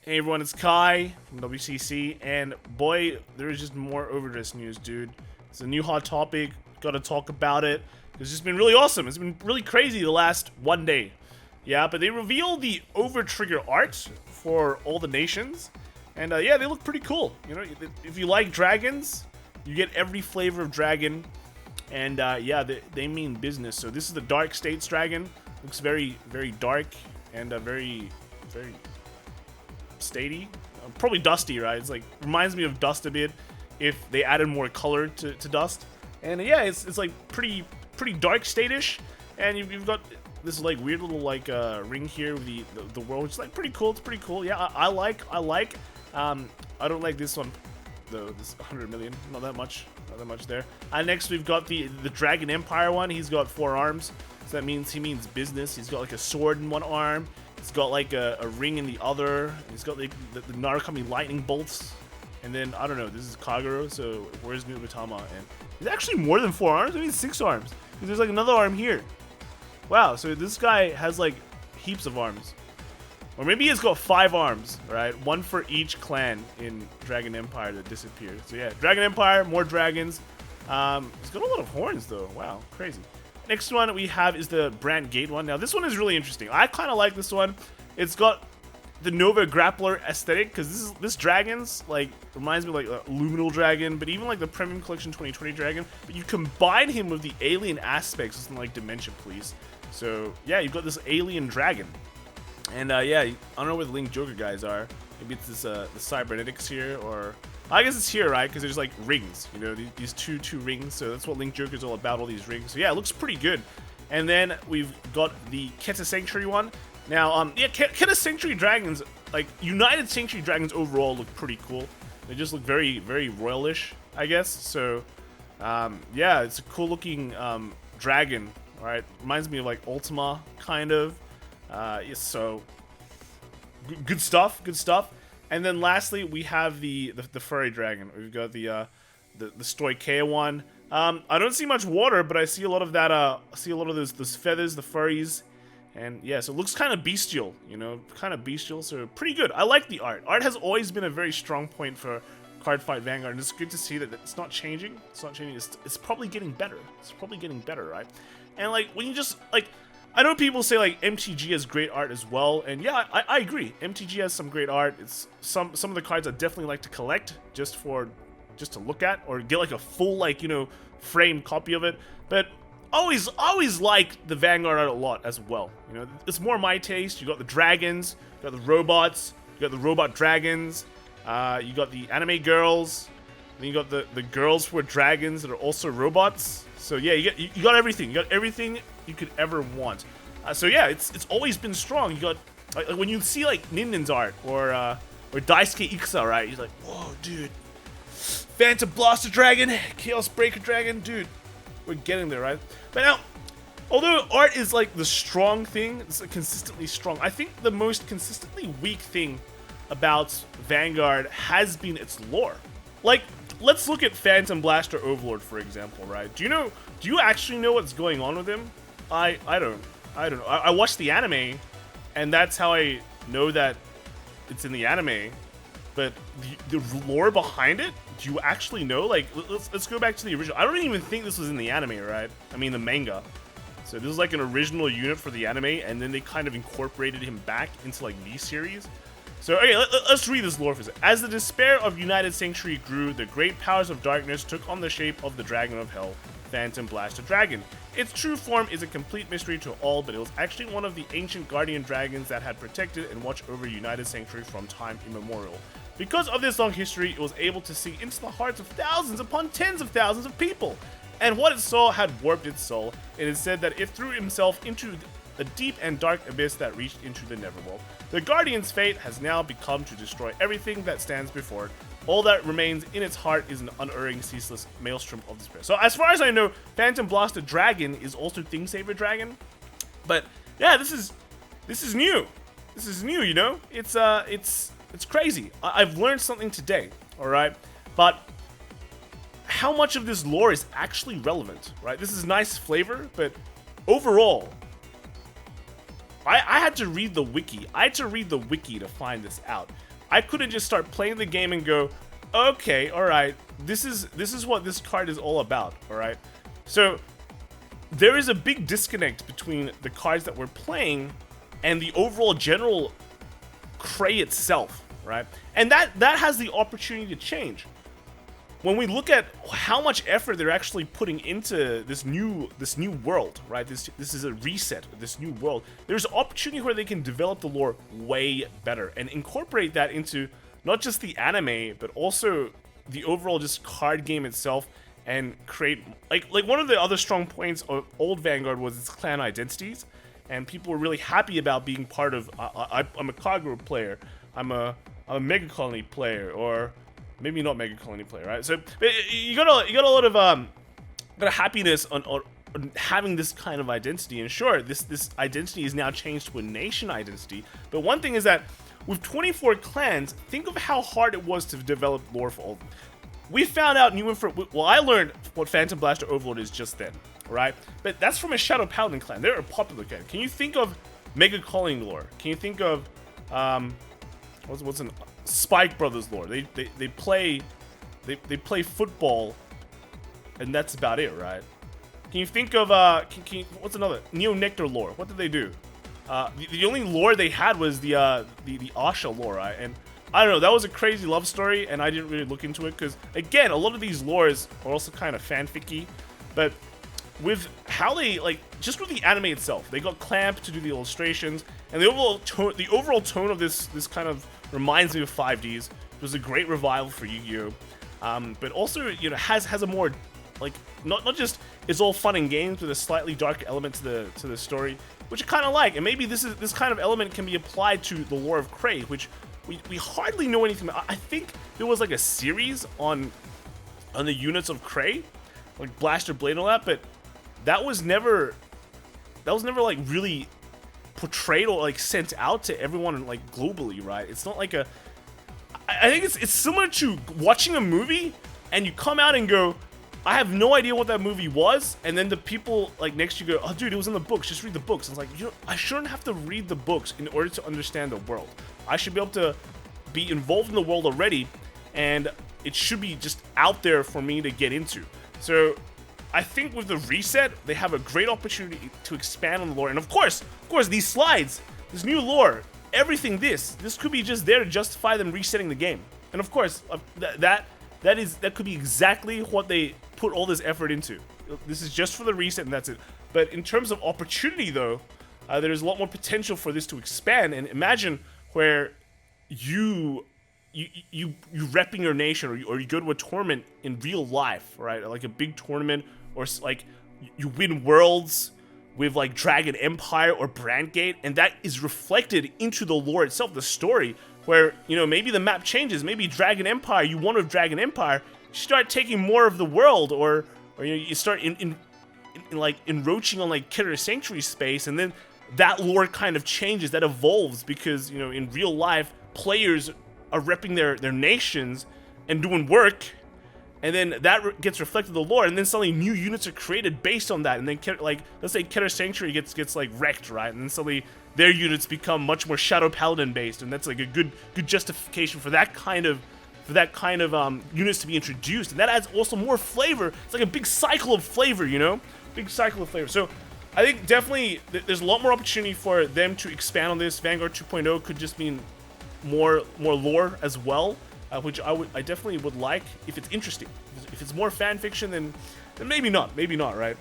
Hey everyone, it's Kai from WCC, and boy, there is just more Overdress news, dude. It's a new hot topic, gotta talk about it. It's just been really awesome. It's been really crazy the last one day. Yeah, but they revealed the Overtrigger art for all the nations, and yeah, they look pretty cool. You know, if you like dragons, you get every flavor of dragon, and yeah, they mean business. So this is the Dark States dragon. Looks very, very dark and very statey, probably dusty, right? It's like reminds me of dust a bit if they added more color to dust. And yeah, it's like pretty dark statish, and you've got this like weird little like ring here with the world, which is like pretty cool. It's pretty cool. Yeah, I like. I don't like this one though. This 100 million, not that much there. Next we've got the Dragon Empire one. He's got 4 arms, so that means he means business. He's got like a sword in one arm. He's got like a ring in the other. He's got like the Narukami lightning bolts. And then, I don't know, this is Kagero, so where's Nubatama? And he's actually more than 4 arms? I mean, 6 arms. Because there's like another arm here. Wow, so this guy has like heaps of arms. Or maybe he's got 5 arms, right? 1 for each clan in Dragon Empire that disappeared. So yeah, Dragon Empire, more dragons. He's got a lot of horns though. Wow, crazy. Next one we have is the Brand Gate one. Now this one is really interesting. I kind of like this one. It's got the Nova Grappler aesthetic, because this dragon's like reminds me of like a Luminal Dragon, but even like the Premium Collection 2020 Dragon. But you combine him with the alien aspects of something like Dimension Police. So yeah, you've got this alien dragon. And yeah, I don't know where the Link Joker guys are. Maybe it's this the cybernetics here, or I guess it's here, right? Because there's like rings, you know, these two rings. So that's what Link Joker's all about, all these rings. So yeah, it looks pretty good. And then we've got the Keta Sanctuary one. Now, yeah, Keta Sanctuary dragons, like United Sanctuary dragons overall, look pretty cool. They just look very, very royalish, I guess. So yeah, it's a cool looking dragon. All right, reminds me of like Ultima kind of. Yeah, so good stuff, good stuff. And then lastly, we have the furry dragon. We've got the Stoicheia one. I don't see much water, but I see a lot of that. I see a lot of those feathers, the furries, and yeah, so it looks kind of bestial, you know, kind of bestial. So pretty good. I like the art. Art has always been a very strong point for Cardfight Vanguard, and it's good to see that it's not changing. It's not changing. It's probably getting better. It's probably getting better, right? And like when you just like. I know people say like MTG has great art as well, and yeah, I agree. MTG has some great art. It's some of the cards I definitely like to collect just to look at, or get like a full like, you know, framed copy of it. But always like the Vanguard art a lot as well. You know, it's more my taste. You got the dragons, you got the robots, you got the robot dragons, you got the anime girls, then you got the girls who are dragons that are also robots. So yeah, you got everything. You got everything you could ever want. So yeah, it's always been strong. You got like when you see like Ninden's art or Daisuke Ikusa, right? He's like, whoa, dude, Phantom Blaster Dragon, Chaos Breaker Dragon, dude, we're getting there, right? But now, although art is like the strong thing, it's like consistently strong. I think the most consistently weak thing about Vanguard has been its lore. Like, let's look at Phantom Blaster Overlord, for example, right? Do you actually know what's going on with him? I don't know. I watched the anime, and that's how I know that it's in the anime. But the lore behind it, do you actually know? Like, let's go back to the original. I don't even think this was in the anime, right? I mean, the manga. So this is like an original unit for the anime, and then they kind of incorporated him back into like the series. So, okay, let's read this lore for a second. As the despair of United Sanctuary grew, the great powers of darkness took on the shape of the Dragon of Hell, Phantom Blaster Dragon. Its true form is a complete mystery to all, but it was actually one of the ancient guardian dragons that had protected and watched over United Sanctuary from time immemorial. Because of this long history, it was able to see into the hearts of thousands upon tens of thousands of people. And what it saw had warped its soul. It is said that it threw himself into a deep and dark abyss that reached into the Neverworld. The Guardian's fate has now become to destroy everything that stands before it. All that remains in its heart is an unerring, ceaseless maelstrom of despair. So as far as I know, Phantom Blaster Dragon is also Thing Saver Dragon. But yeah, this is new. This is new, you know? It's crazy. I've learned something today, all right? But how much of this lore is actually relevant, right? This is nice flavor, but overall, I had to read the wiki. I had to read the wiki to find this out. I couldn't just start playing the game and go, okay, all right, this is what this card is all about, all right? So there is a big disconnect between the cards that we're playing and the overall general cray itself, right? And that has the opportunity to change. When we look at how much effort they're actually putting into this new world, right? This is a reset of this new world. There's opportunity where they can develop the lore way better and incorporate that into not just the anime, but also the overall just card game itself, and create like one of the other strong points of old Vanguard was its clan identities, and people were really happy about being part of. I'm a Kagura player. I'm a Mega Colony player, or maybe not Mega Colony player, right? So you got a lot of happiness on having this kind of identity. And sure, this identity is now changed to a nation identity. But one thing is that with 24 clans, think of how hard it was to develop lore for all of them. We found out new info. Well, I learned what Phantom Blaster Overlord is just then, right? But that's from a Shadow Paladin clan. They're a popular clan. Can you think of Mega Colony lore? Can you think of what's an Spike Brothers lore? They play football, and that's about it, right? Can you think of what's another Neo Nectar lore? What did they do? The only lore they had was the Asha lore, right? And I don't know, that was a crazy love story, and I didn't really look into it because, again, a lot of these lores are also kind of fanficky. But with how they, just with the anime itself, they got Clamp to do the illustrations, and the overall tone of this kind of reminds me of 5Ds. It was a great revival for Yu-Gi-Oh! But also, has a more, not just it's all fun and games with a slightly darker element to the story, which I kind of like. And maybe this kind of element can be applied to the lore of Cray, which we hardly know anything about. I think there was a series on the units of Cray, like Blaster Blade and all that, but that was never really portrayed or sent out to everyone globally, right? It's not like I think it's similar to watching a movie and you come out and go, I have no idea what that movie was, and then the people next to you go, oh dude, it was in the books, just read the books. And it's I shouldn't have to read the books in order to understand the world. I should be able to be involved in the world already, and it should be just out there for me to get into. So I think with the reset, they have a great opportunity to expand on the lore. And of course, these slides, this new lore, everything this could be just there to justify them resetting the game. And of course, that could be exactly what they put all this effort into. This is just for the reset, and that's it. But in terms of opportunity, though, there's a lot more potential for this to expand. And imagine where you repping your nation, or you go to a tournament in real life, right? Like a big tournament, or you win worlds with Dragon Empire or Brandgate, and that is reflected into the lore itself, the story, where maybe the map changes, maybe Dragon Empire, you won with Dragon Empire, you start taking more of the world, or you start encroaching on Killer Sanctuary space, and then that lore kind of changes, that evolves, because in real life players are repping their nations and doing work, and then that gets reflected in the lore, and then suddenly new units are created based on that, and then let's say Killer Sanctuary gets wrecked, right? And then suddenly their units become much more Shadow Paladin based, and that's a good justification for that kind of units to be introduced, and that adds also more flavor. It's like a big cycle of flavor, big cycle of flavor. So I think definitely there's a lot more opportunity for them to expand on this. Vanguard 2.0 could just mean more lore as well, which I definitely would like if it's interesting. If it's more fan fiction, then maybe not, right?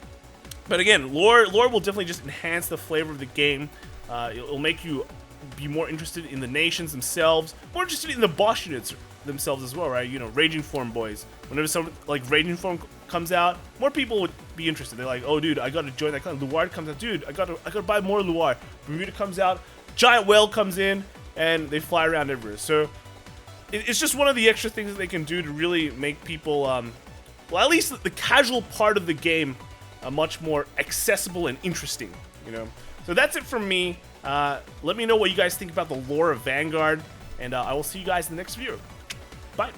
But again, lore will definitely just enhance the flavor of the game. It'll make you be more interested in the nations themselves, more interested in the boss units themselves as well, right? Raging Form boys. Whenever something Raging Form comes out, more people would be interested. They're like, oh dude, I gotta join that clan. Luard comes out, dude, I gotta buy more Luard. Bermuda comes out, Giant Whale comes in, and they fly around everywhere. So it's just one of the extra things that they can do to really make people, well, at least the casual part of the game, much more accessible and interesting, So that's it from me. Let me know what you guys think about the lore of Vanguard, and I will see you guys in the next video. Bye.